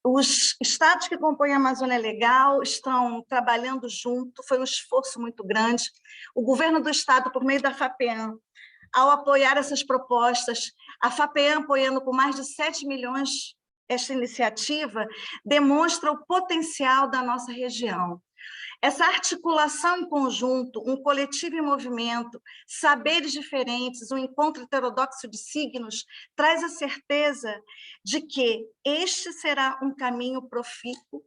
Os estados que compõem a Amazônia Legal estão trabalhando junto, foi um esforço muito grande. O governo do estado, por meio da FAPEAM, ao apoiar essas propostas, a FAPEAM apoiando com mais de 7 milhões esta iniciativa, demonstra o potencial da nossa região. Essa articulação em conjunto, um coletivo em movimento, saberes diferentes, um encontro heterodoxo de signos, traz a certeza de que este será um caminho profícuo,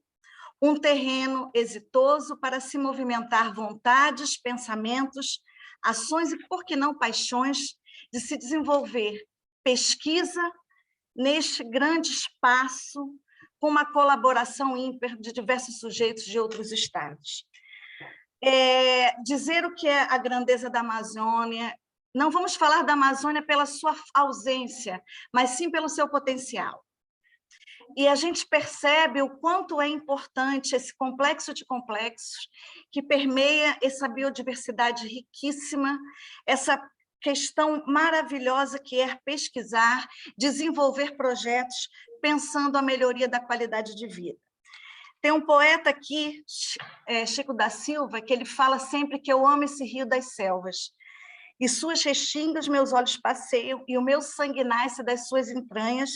um terreno exitoso para se movimentar vontades, pensamentos, ações e, por que não, paixões, de se desenvolver pesquisa neste grande espaço, com uma colaboração ímpar de diversos sujeitos de outros estados. Dizer o que é a grandeza da Amazônia, não vamos falar da Amazônia pela sua ausência, mas sim pelo seu potencial. E a gente percebe o quanto é importante esse complexo de complexos que permeia essa biodiversidade riquíssima, essa questão maravilhosa que é pesquisar, desenvolver projetos pensando a melhoria da qualidade de vida. Tem um poeta aqui, Chico da Silva, que ele fala sempre que eu amo esse rio das selvas. E suas restingas meus olhos passeiam, e o meu sangue nasce das suas entranhas,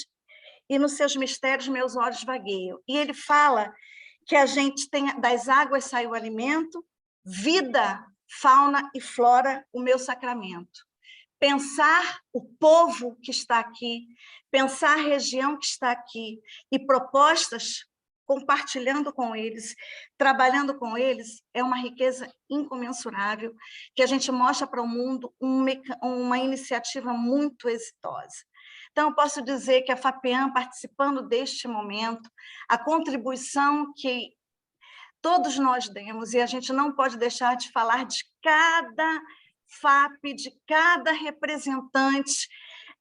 e nos seus mistérios meus olhos vagueiam. E ele fala que a gente tem, das águas sai o alimento, vida, fauna e flora, o meu sacramento. Pensar o povo que está aqui, pensar a região que está aqui, e propostas, compartilhando com eles, trabalhando com eles, é uma riqueza incomensurável, que a gente mostra para o mundo uma iniciativa muito exitosa. Então, eu posso dizer que a FAPEAM, participando deste momento, a contribuição que todos nós demos, e a gente não pode deixar de falar de cada FAP, de cada representante,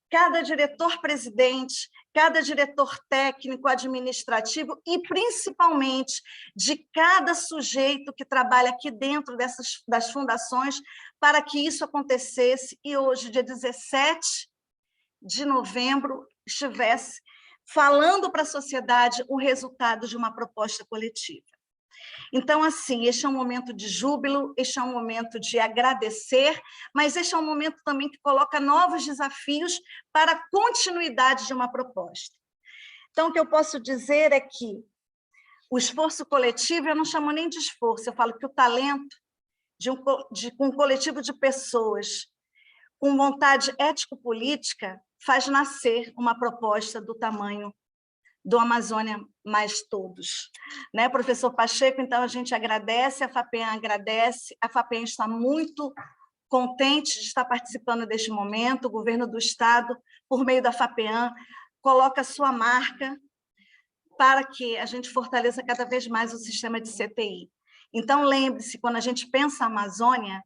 cada diretor-presidente, cada diretor técnico, administrativo e, principalmente, de cada sujeito que trabalha aqui dentro das fundações para que isso acontecesse e hoje, dia 17 de novembro, estivesse falando para a sociedade o resultado de uma proposta coletiva. Então, assim, este é um momento de júbilo, este é um momento de agradecer, mas este é um momento também que coloca novos desafios para a continuidade de uma proposta. Então, o que eu posso dizer é que o esforço coletivo, eu não chamo nem de esforço, eu falo que o talento de um coletivo de pessoas com vontade ético-política faz nascer uma proposta do tamanho do Amazônia mais todos. Né, professor Pacheco? Então, a gente agradece, a FAPEAM agradece, a FAPEAM está muito contente de estar participando deste momento, o governo do Estado, por meio da FAPEAM, coloca a sua marca para que a gente fortaleça cada vez mais o sistema de CTI. Então, lembre-se, quando a gente pensa a Amazônia,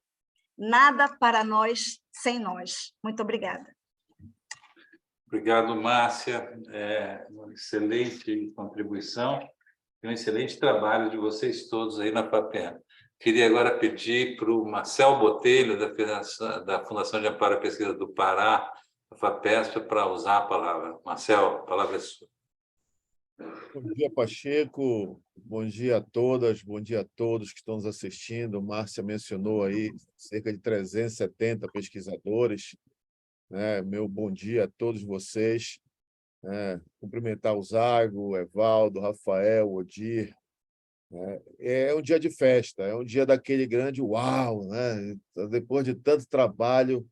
nada para nós sem nós. Muito obrigada.
Obrigado, Márcia. Uma excelente contribuição e um excelente trabalho de vocês todos aí na FAPESP. Queria agora pedir para o Marcel Botelho, da Fundação de Amparo à Pesquisa do Pará, a FAPESP, para usar a palavra. Marcel, a palavra é sua.
Bom dia, Pacheco. Bom dia a todas, bom dia a todos que estão nos assistindo. Márcia mencionou aí cerca de 370 pesquisadores. Meu bom dia a todos vocês. Cumprimentar o Zago, o Evaldo, o Rafael, o Odir. É um dia de festa, é um dia daquele grande uau, né? Depois de tanto trabalho,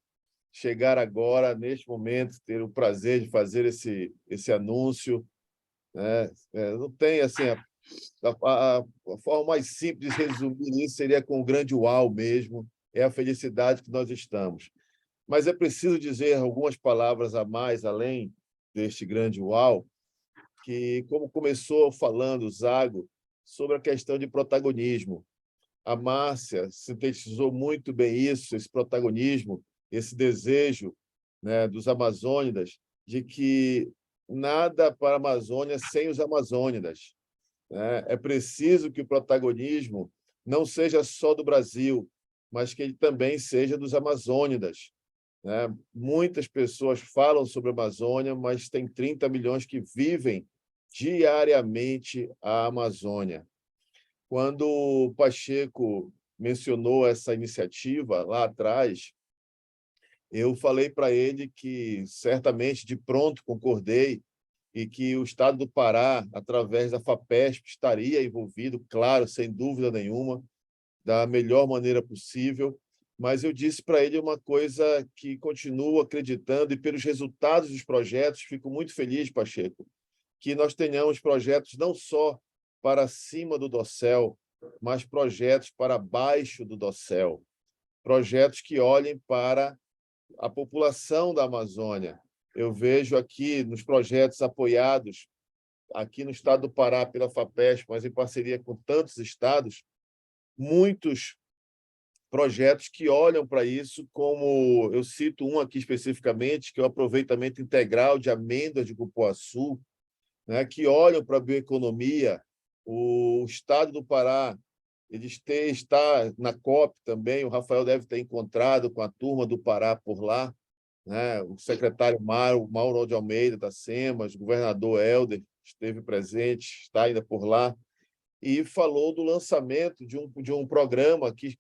chegar agora, neste momento, ter o prazer de fazer esse anúncio. Não tem assim a forma mais simples de resumir isso seria com o grande uau mesmo, é a felicidade que nós estamos. Mas é preciso dizer algumas palavras a mais, além deste grande uau, que, como começou falando o Zago, sobre a questão de protagonismo. A Márcia sintetizou muito bem isso, esse protagonismo, esse desejo, né, dos amazônidas de que nada para a Amazônia sem os amazônidas. É preciso que o protagonismo não seja só do Brasil, mas que ele também seja dos amazônidas. Muitas pessoas falam sobre a Amazônia, mas tem 30 milhões que vivem diariamente a Amazônia. Quando o Pacheco mencionou essa iniciativa lá atrás, eu falei para ele que, certamente, de pronto, concordei e que o Estado do Pará, através da FAPESP, estaria envolvido, claro, sem dúvida nenhuma, da melhor maneira possível, mas eu disse para ele uma coisa que continuo acreditando, e pelos resultados dos projetos, fico muito feliz, Pacheco, que nós tenhamos projetos não só para cima do dossel, mas projetos para baixo do dossel, projetos que olhem para a população da Amazônia. Eu vejo aqui nos projetos apoiados, aqui no estado do Pará pela FAPESP, mas em parceria com tantos estados, muitos projetos que olham para isso, como eu cito um aqui especificamente, que é o aproveitamento integral de amêndoas de cupuaçu, né, que olham para a bioeconomia. O estado do Pará está na COP também, o Rafael deve ter encontrado com a turma do Pará por lá, né? O secretário Mauro de Almeida, da SEMAS, o governador Helder esteve presente, está ainda por lá, e falou do lançamento de um programa que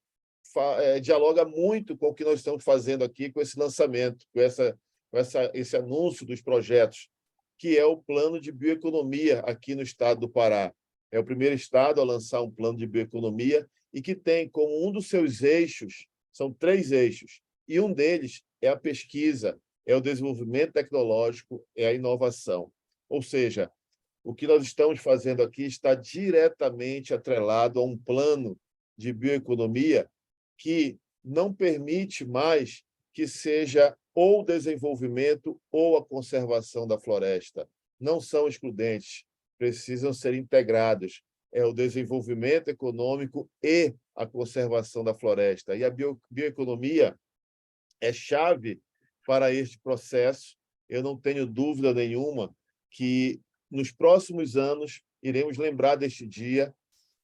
dialoga muito com o que nós estamos fazendo aqui, com esse lançamento, com esse anúncio dos projetos, que é o plano de bioeconomia aqui no estado do Pará. É o primeiro estado a lançar um plano de bioeconomia e que tem como um dos seus eixos, são 3 eixos, e um deles é a pesquisa, é o desenvolvimento tecnológico, é a inovação. Ou seja, o que nós estamos fazendo aqui está diretamente atrelado a um plano de bioeconomia que não permite mais que seja ou o desenvolvimento ou a conservação da floresta. Não são excludentes, precisam ser integrados. É o desenvolvimento econômico e a conservação da floresta. E a bioeconomia é chave para este processo. Eu não tenho dúvida nenhuma que, nos próximos anos, iremos lembrar deste dia,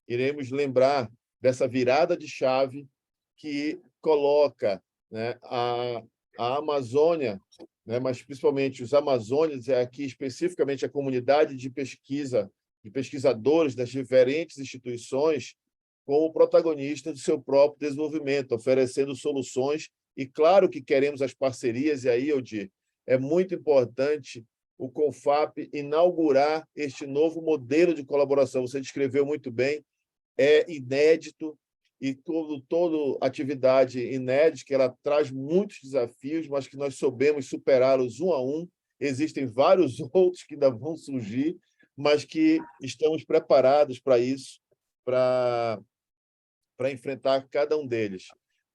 iremos lembrar dessa virada de chave que coloca, né, a Amazônia, né, mas principalmente os amazônidas, aqui especificamente a comunidade de pesquisa, de pesquisadores das diferentes instituições, como protagonista do seu próprio desenvolvimento, oferecendo soluções. E claro que queremos as parcerias, e aí, Odir, é muito importante o CONFAP inaugurar este novo modelo de colaboração. Você descreveu muito bem, é inédito, e toda atividade inédita, que ela traz muitos desafios, mas que nós soubemos superá-los um a um. Existem vários outros que ainda vão surgir, mas que estamos preparados para isso, para enfrentar cada um deles.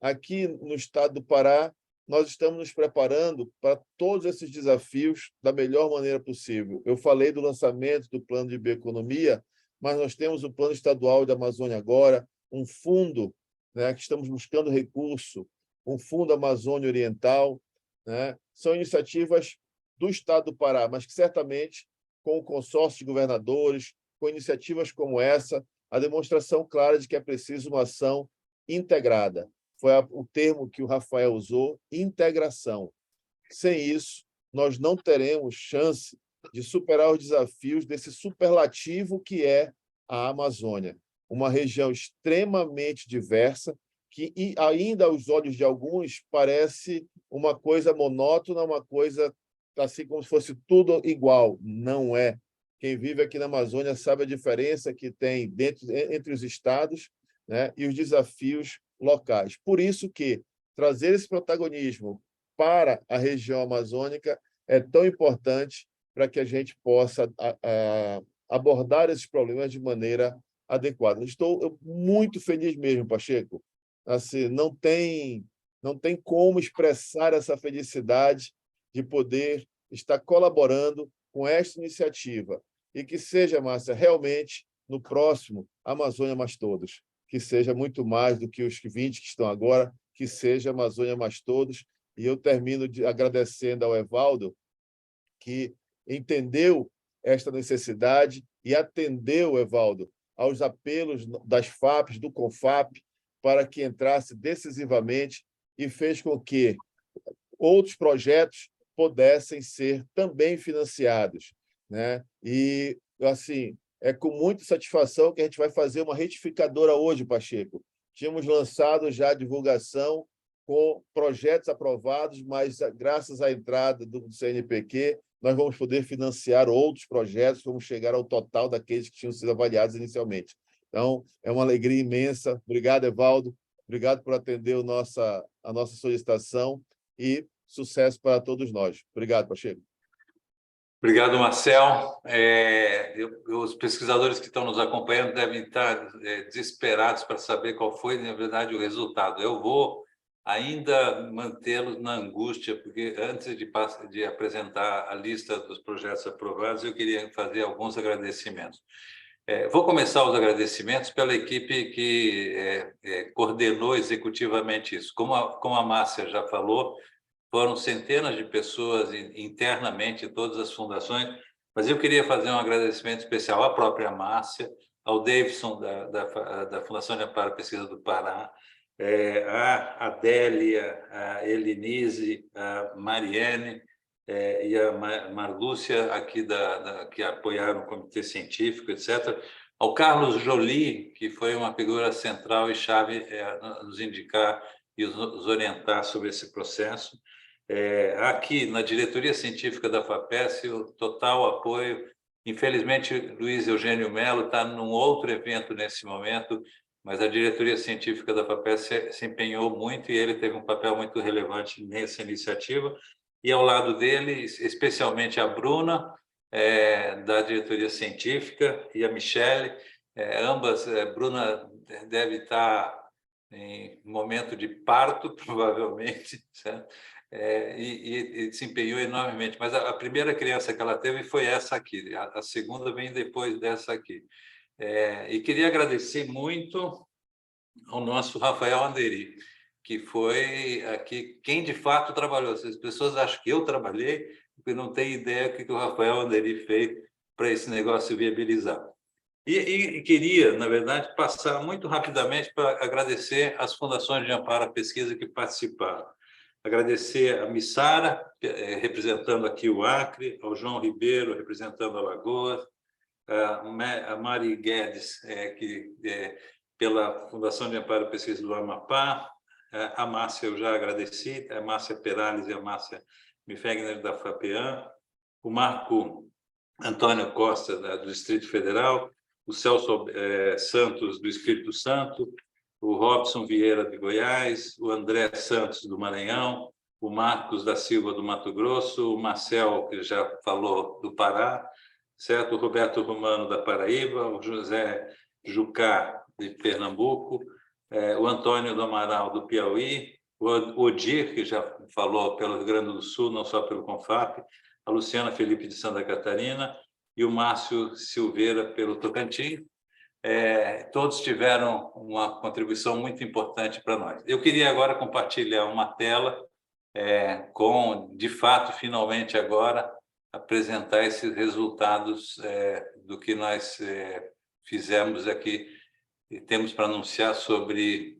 Aqui no estado do Pará, nós estamos nos preparando para todos esses desafios da melhor maneira possível. Eu falei do lançamento do plano de bioeconomia, mas nós temos o Plano Estadual da Amazônia agora, um fundo, né, que estamos buscando recurso, um Fundo Amazônia Oriental, né? São iniciativas do Estado do Pará, mas que certamente, com o consórcio de governadores, com iniciativas como essa, a demonstração clara de que é preciso uma ação integrada. Foi o termo que o Rafael usou, integração. Sem isso, nós não teremos chance de superar os desafios desse superlativo que é a Amazônia, uma região extremamente diversa, que ainda aos olhos de alguns parece uma coisa monótona, uma coisa assim como se fosse tudo igual. Não é. Quem vive aqui na Amazônia sabe a diferença que tem entre os estados, né, e os desafios locais. Por isso que trazer esse protagonismo para a região amazônica é tão importante para que a gente possa abordar esses problemas de maneira adequada. Estou muito feliz mesmo, Pacheco. Assim, não tem como expressar essa felicidade de poder estar colaborando com esta iniciativa. E que seja, Márcia, realmente, no próximo Amazônia Mais Todos, que seja muito mais do que os 20 que estão agora, que seja Amazônia Mais Todos. E eu termino agradecendo ao Evaldo, que entendeu esta necessidade e atendeu, Evaldo, aos apelos das FAPs, do CONFAP, para que entrasse decisivamente e fez com que outros projetos pudessem ser também financiados, né? E, assim, é com muita satisfação que a gente vai fazer uma retificadora hoje, Pacheco. Tínhamos lançado já a divulgação com projetos aprovados, mas, graças à entrada do CNPq, nós vamos poder financiar outros projetos, vamos chegar ao total daqueles que tinham sido avaliados inicialmente. Então, é uma alegria imensa. Obrigado, Evaldo. Obrigado por atender a nossa solicitação e sucesso para todos nós. Obrigado, Pacheco.
Obrigado, Marcel. Os pesquisadores que estão nos acompanhando devem estar desesperados para saber qual foi, na verdade, o resultado. Eu vou ainda mantê-los na angústia, porque antes de apresentar a lista dos projetos aprovados, eu queria fazer alguns agradecimentos. Vou começar os agradecimentos pela equipe que coordenou executivamente isso. Como a Márcia já falou, foram centenas de pessoas internamente em todas as fundações, mas eu queria fazer um agradecimento especial à própria Márcia, ao Davidson, da Fundação de Amparo e Pesquisa do Pará, a Adélia, a Elinise, a Mariene, e a Marlúcia, aqui que apoiaram o Comitê Científico, etc. Ao Carlos Joly, que foi uma figura central e chave nos indicar e nos orientar sobre esse processo. Aqui, na diretoria científica da FAPESP, o total apoio. Infelizmente, Luiz Eugênio Melo está num outro evento nesse momento, mas a diretoria científica da FAPESP se empenhou muito e ele teve um papel muito relevante nessa iniciativa. E ao lado dele, especialmente a Bruna, da diretoria científica, e a Michele, ambas. Bruna deve estar em momento de parto, provavelmente, certo? E se empenhou enormemente. Mas a primeira criança que ela teve foi essa aqui, a segunda vem depois dessa aqui. E queria agradecer muito ao nosso Rafael Anderi, que foi aqui quem de fato trabalhou. As pessoas acham que eu trabalhei, porque não têm ideia do que o Rafael Anderi fez para esse negócio viabilizar. E queria, na verdade, passar muito rapidamente para agradecer às fundações de amparo à pesquisa que participaram. Agradecer a Missara, representando aqui o Acre, ao João Ribeiro, representando Alagoas, a Mari Guedes, pela Fundação de Amparo e Pesquisa do Amapá, a Márcia eu já agradeci, a Márcia Perales e a Márcia Mifegner da FAPEAM, o Marco Antônio Costa, do Distrito Federal, o Celso Santos, do Espírito Santo, o Robson Vieira, de Goiás, o André Santos, do Maranhão, o Marcos da Silva, do Mato Grosso, o Marcel, que já falou, do Pará, certo? O Roberto Romano, da Paraíba, o José Jucá, de Pernambuco, o Antônio do Amaral, do Piauí, o Odir, que já falou pelo Rio Grande do Sul, não só pelo CONFAP, a Luciana Felipe, de Santa Catarina, e o Márcio Silveira, pelo Tocantins. todos tiveram uma contribuição muito importante para nós. Eu queria agora compartilhar uma tela de fato, finalmente agora, apresentar esses resultados do que nós fizemos aqui e temos para anunciar sobre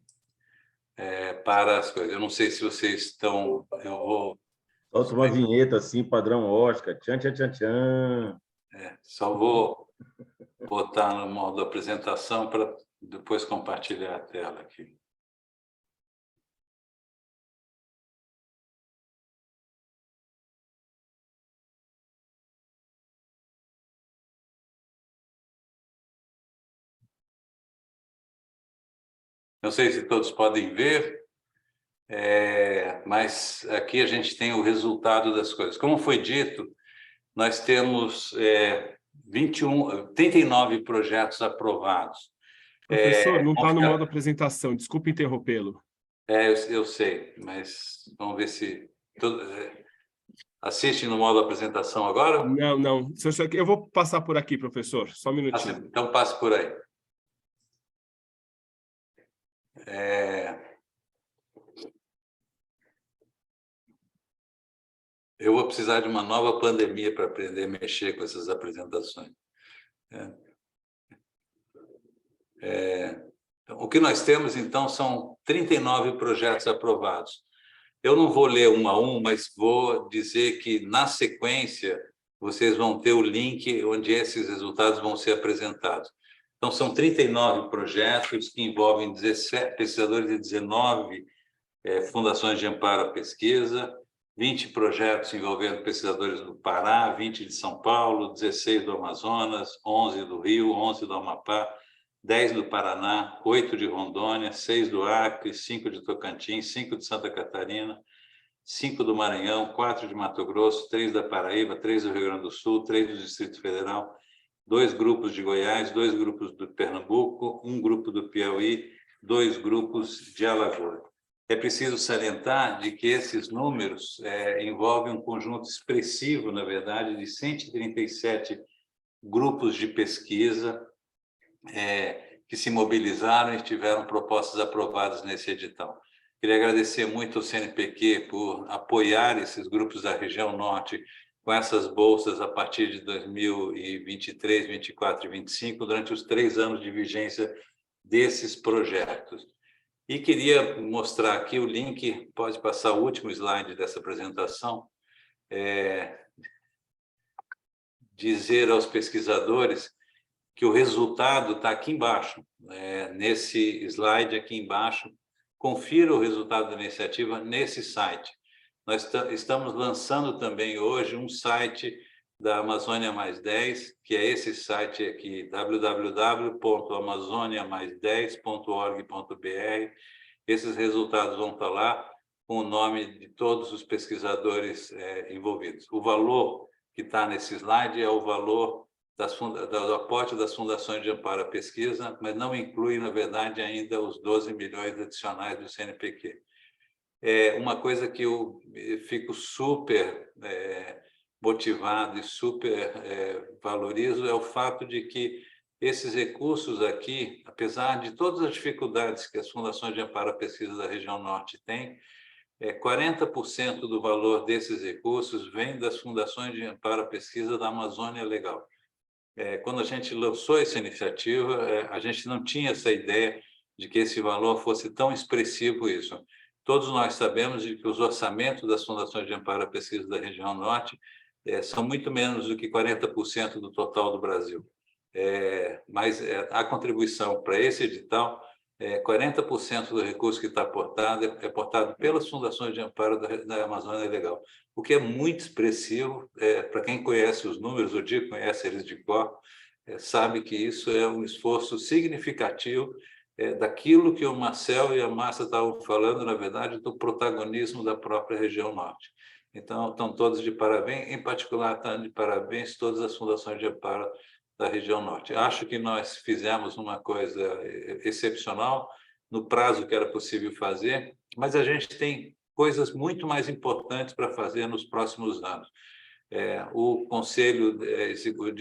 para as coisas. Eu não sei se vocês estão... Eu vou...
Solta uma vinheta assim, padrão Oscar. Tchan, tchan, tchan, tchan.
Só vou botar no modo apresentação para depois compartilhar a tela aqui. Não sei se todos podem ver, mas aqui a gente tem o resultado das coisas. Como foi dito, nós temos 39 projetos aprovados.
Professor, não está no modo apresentação, desculpe interrompê-lo.
Eu sei, mas vamos ver se... Assiste no modo apresentação agora?
Não. Eu vou passar por aqui, professor, só um minutinho.
Então passe por aí. Eu vou precisar de uma nova pandemia para aprender a mexer com essas apresentações. Então, o que nós temos, então, são 39 projetos aprovados. Eu não vou ler um a um, mas vou dizer que, na sequência, vocês vão ter o link onde esses resultados vão ser apresentados. Então, são 39 projetos que envolvem 17 pesquisadores de 19 fundações de amparo à pesquisa, 20 projetos envolvendo pesquisadores do Pará, 20 de São Paulo, 16 do Amazonas, 11 do Rio, 11 do Amapá, 10 do Paraná, 8 de Rondônia, 6 do Acre, 5 de Tocantins, 5 de Santa Catarina, 5 do Maranhão, 4 de Mato Grosso, 3 da Paraíba, 3 do Rio Grande do Sul, 3 do Distrito Federal, 2 grupos de Goiás, 2 grupos do Pernambuco, 1 grupo do Piauí, 2 grupos de Alagoas. É preciso salientar de que esses números envolvem um conjunto expressivo, na verdade, de 137 grupos de pesquisa que se mobilizaram e tiveram propostas aprovadas nesse edital. Queria agradecer muito ao CNPq por apoiar esses grupos da região norte com essas bolsas a partir de 2023, 2024 e 2025, durante os 3 anos de vigência desses projetos. E queria mostrar aqui o link, pode passar o último slide dessa apresentação, dizer aos pesquisadores que o resultado está aqui embaixo, nesse slide aqui embaixo. Confira o resultado da iniciativa nesse site. Nós estamos lançando também hoje um site da Amazônia Mais 10, que é esse site aqui, www.amazoniamais10.org.br. Esses resultados vão estar lá com o nome de todos os pesquisadores envolvidos. O valor que está nesse slide é o valor do aporte das fundações de amparo à pesquisa, mas não inclui, na verdade, ainda os 12 milhões adicionais do CNPq. Uma coisa que eu fico super motivado e super valorizo é o fato de que esses recursos aqui, apesar de todas as dificuldades que as fundações de amparo à pesquisa da região norte têm, 40% do valor desses recursos vem das fundações de amparo à pesquisa da Amazônia Legal. Quando a gente lançou essa iniciativa, a gente não tinha essa ideia de que esse valor fosse tão expressivo isso. Todos nós sabemos de que os orçamentos das fundações de amparo à pesquisa da região norte são muito menos do que 40% do total do Brasil. Mas a contribuição para esse edital, 40% do recurso que está aportado é aportado pelas fundações de amparo da Amazônia Legal, o que é muito expressivo. Para quem conhece os números, o Di conhece eles de cor, sabe que isso é um esforço significativo daquilo que o Marcel e a Márcia estavam falando, na verdade, do protagonismo da própria região norte. Então, estão todos de parabéns, em particular, estão de parabéns todas as fundações de amparo da região norte. Acho que nós fizemos uma coisa excepcional no prazo que era possível fazer, mas a gente tem coisas muito mais importantes para fazer nos próximos anos. O Conselho,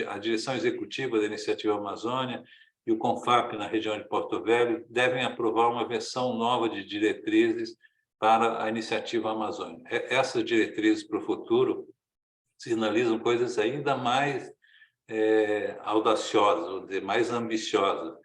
a Direção Executiva da Iniciativa Amazônia e o CONFAP, na região de Porto Velho, devem aprovar uma versão nova de diretrizes para a iniciativa Amazônia. Essas diretrizes para o futuro sinalizam coisas ainda mais audaciosas, vou dizer, mais ambiciosas.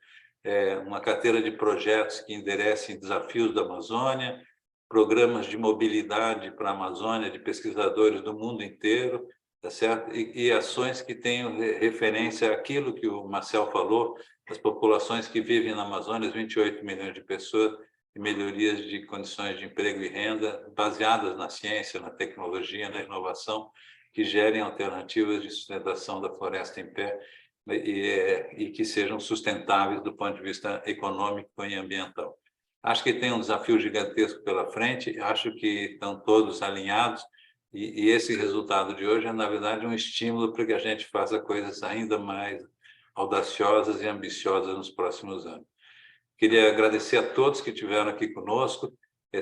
Uma carteira de projetos que enderecem desafios da Amazônia, programas de mobilidade para a Amazônia de pesquisadores do mundo inteiro, tá certo? E ações que tenham referência àquilo que o Marcel falou, as populações que vivem na Amazônia, 28 milhões de pessoas, e melhorias de condições de emprego e renda baseadas na ciência, na tecnologia, na inovação, que gerem alternativas de sustentação da floresta em pé e que sejam sustentáveis do ponto de vista econômico e ambiental. Acho que tem um desafio gigantesco pela frente, acho que estão todos alinhados, e esse resultado de hoje é, na verdade, um estímulo para que a gente faça coisas ainda mais audaciosas e ambiciosas nos próximos anos. Queria agradecer a todos que estiveram aqui conosco,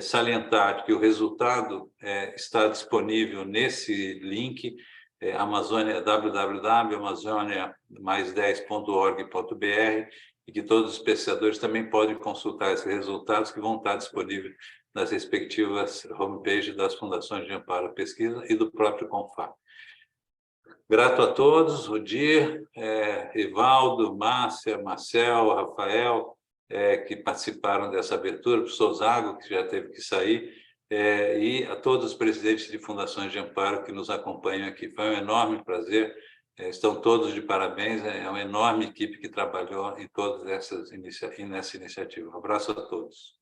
salientar que o resultado está disponível nesse link, www.amazonia+10.org.br, e que todos os pesquisadores também podem consultar esses resultados que vão estar disponíveis nas respectivas homepages das Fundações de Amparo à Pesquisa e do próprio CONFAP. Grato a todos, Rodir, Evaldo, Márcia, Marcel, Rafael, que participaram dessa abertura, o professor Zago, que já teve que sair, e a todos os presidentes de fundações de amparo que nos acompanham aqui. Foi um enorme prazer, estão todos de parabéns, é uma enorme equipe que trabalhou em todas nessa iniciativa. Um abraço a todos.